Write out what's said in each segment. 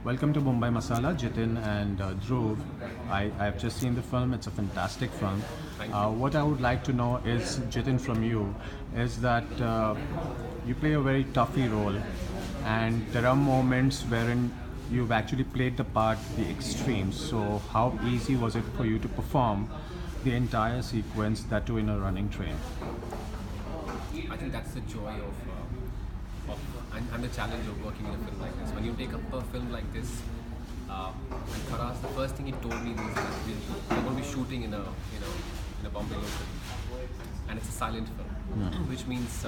Welcome to Mumbai Masala, Jitin and Dhruv. I've just seen the film. It's a fantastic film. Thank you. What I would like to know is, Jitin, from you, is that you play a very toughy role, and there are moments wherein you've actually played the part the extremes. So, how easy was it for you to perform the entire sequence, that too in a running train? I think that's the joy and the challenge of working in a film like this. When you take up a film like this, and for us, the first thing he told me was that we're going to be shooting in a Bombay local, and it's a silent film, which means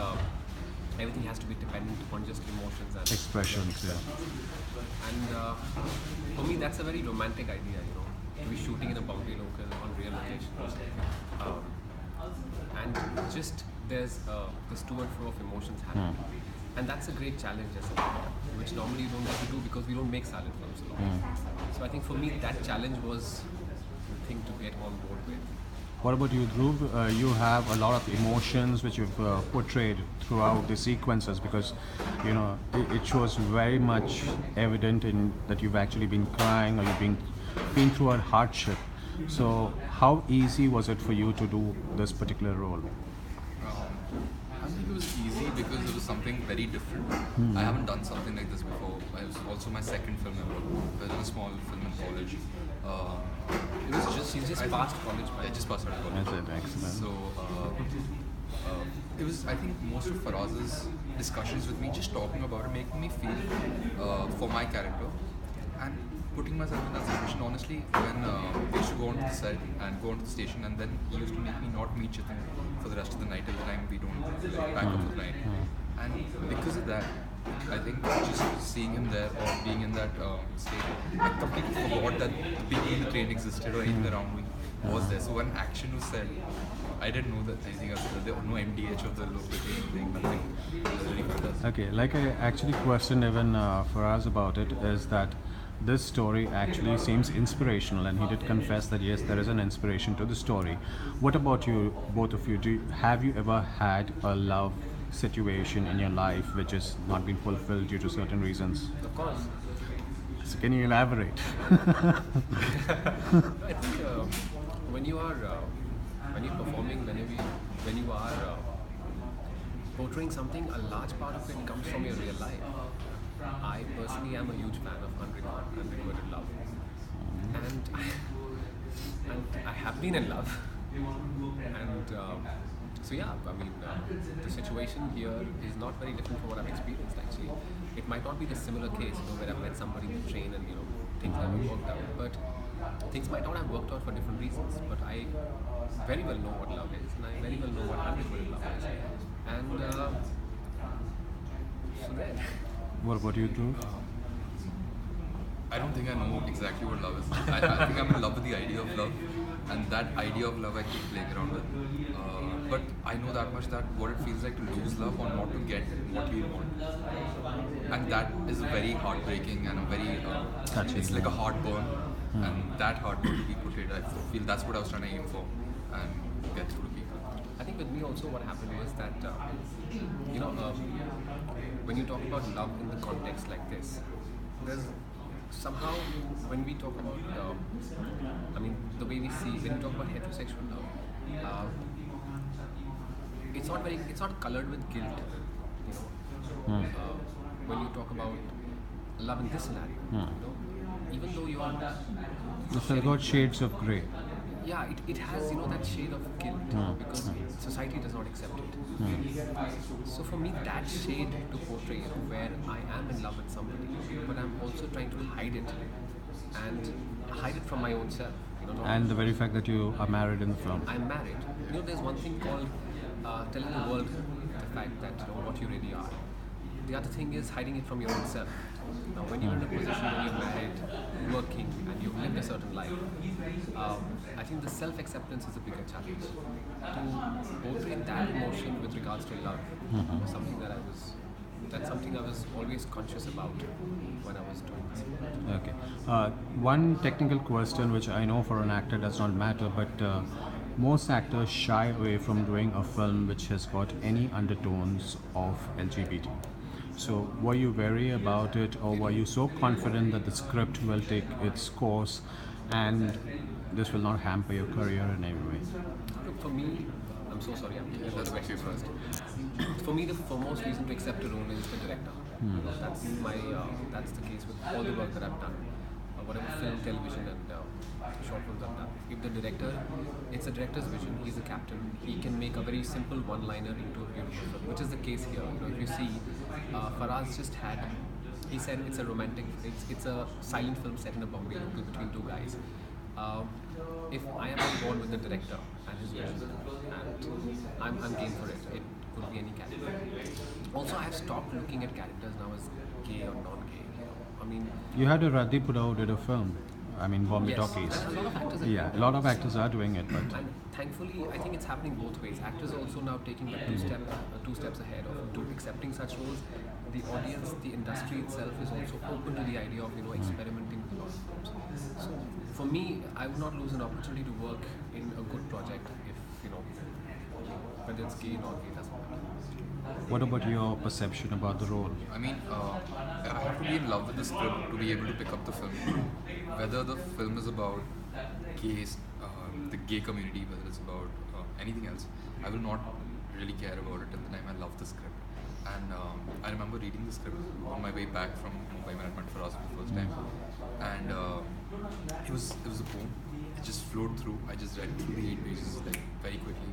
everything has to be dependent upon just emotions and Expressions, yeah. And for me, that's a very romantic idea, to be shooting in a Bombay local on real locations. Um, and just there's this to and fro of emotions happening. And that's a great challenge as a writer, which normally you don't get to do because we don't make silent films a lot. So I think for me, that challenge was the thing to get on board with. What about you, Dhruv? You have a lot of emotions which you've portrayed throughout the sequences because, it shows very much evident in that you've actually been crying or you've been through a hardship. So, how easy was it for you to do this particular role? I think it was easy because it was something very different. I haven't done something like this before. It was also my second film ever. I did a small film in college. It was just You just passed college, I man. just passed out of college. That's it, excellent. So it was. I think most of Faraz's discussions with me, just talking about it, making me feel for my character and putting myself in that situation. Honestly, when we used to go onto the set and go onto the station, and then he used to make me not meet Jitin for the rest of the night till the time we don't pack up for the night. And because of that, I think just seeing him there or being in that state, I completely forgot that the people in the train existed or anything around me was there. So when action was said, I didn't know that anything else. There was no MDH of the local train thing, nothing. It was really fantastic. Okay, like I actually questioned even Faraz about it, is that this story actually seems inspirational, and he did confess that yes, there is an inspiration to the story. What about you, both of you? Have you ever had a love situation in your life which has not been fulfilled due to certain reasons? Of course. So can you elaborate? I think when you're performing, when you are portraying something, a large part of it comes from your real life. I personally am a huge fan of unrequited love, and I have been in love, and so yeah, I mean, the situation here is not very different from what I've experienced. Actually, it might not be the similar case, where I've met somebody in the train and things haven't worked out, but things might not have worked out for different reasons. But I very well know what love is, and I very well know what unrequited love is, and so then. What about you, Dhruv? I don't think I know exactly what love is. I think I'm in love with the idea of love, and that idea of love I keep playing around with. But I know that much that what it feels like to lose love or not to get what you want, and that is very heartbreaking and a very Touching, it's like a heartburn, and that heartburn to be portrayed. I feel that's what I was trying to aim for and get through to people. I think with me also what happened was that when you talk about love in the context like this, there's somehow when we talk about the way we see when you talk about heterosexual love, it's not colored with guilt. When you talk about love in this scenario, even though you are It's got shades of grey. yeah, it has that shade of guilt because society does not accept it. So for me, that shade to portray, where I am in love with somebody, but I'm also trying to hide it and hide it from my own self. Not And the very fact that you are married in the film. I'm married. There's one thing called telling the world the fact that what you really are. The other thing is hiding it from your own self. Now, when you're in a position when you're married, working, and you've lived a certain life, I think the self-acceptance is a bigger challenge. To portray that emotion with regards to love was something that's something I was always conscious about when I was doing this. Okay. One technical question which I know for an actor does not matter, but most actors shy away from doing a film which has got any undertones of LGBT. So were you wary about it, or were you so confident that the script will take its course and this will not hamper your career in any way? Look, for me, I'm so sorry, I'm taking all That's the questions okay. first. For me, the foremost reason to accept a role is the director. That's the case with all the work that I've done, whatever film, television, and short films I've done. If the director, it's a director's vision. He's the captain. He can make a very simple one-liner into a beautiful film, which is the case here. If you see, Faraz just had. He said it's a romantic. It's a silent film set in a Bombay local between two guys. Uh, if I am on board with the director and his vision, and I'm game for it. It could be any character. Also, I have stopped looking at characters now as gay or non-gay. I mean, You had a Radhi Purao did a film. I mean, Bombay yes, Talkies. and a lot of actors are Yeah, a lot of actors are doing it, but and thankfully, I think it's happening both ways. Actors are also now taking that two steps ahead of accepting such roles. The audience, the industry itself is also open to the idea of experimenting with a lot of films. So for me, I would not lose an opportunity to work in a good project if whether it's gay or not gay, doesn't matter. what about your perception about the role? I mean, I have to be in love with the script to be able to pick up the film. Whether the film is about gays, the gay community, whether it's about anything else, I will not really care about it till the time I love the script. And I remember reading the script on my way back from Mumbai when I went for us for the first time, and it was a poem. It just flowed through. I just read through the 8 pages like very quickly,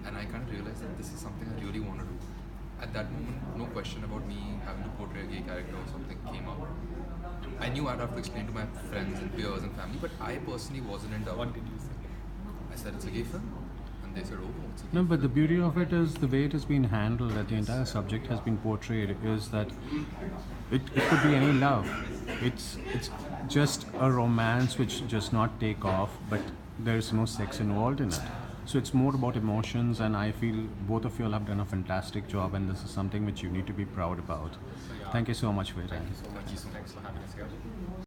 and I kind of realized that this is something I really want to do. At that moment, no question about me having to portray a gay character or something came up. I knew I'd have to explain to my friends and peers and family, but I personally wasn't in doubt. What did you say? I said it's a gay film, and they said, "Oh, it's a gay." No, but the beauty of it is the way it has been handled, that the entire subject has been portrayed, is that it could be any love. It's just a romance which does not take off, but there is no sex involved in it. So it's more about emotions, and I feel both of you all have done a fantastic job, and this is something which you need to be proud about. Thank you so much for your time. So much. Thanks for having us here.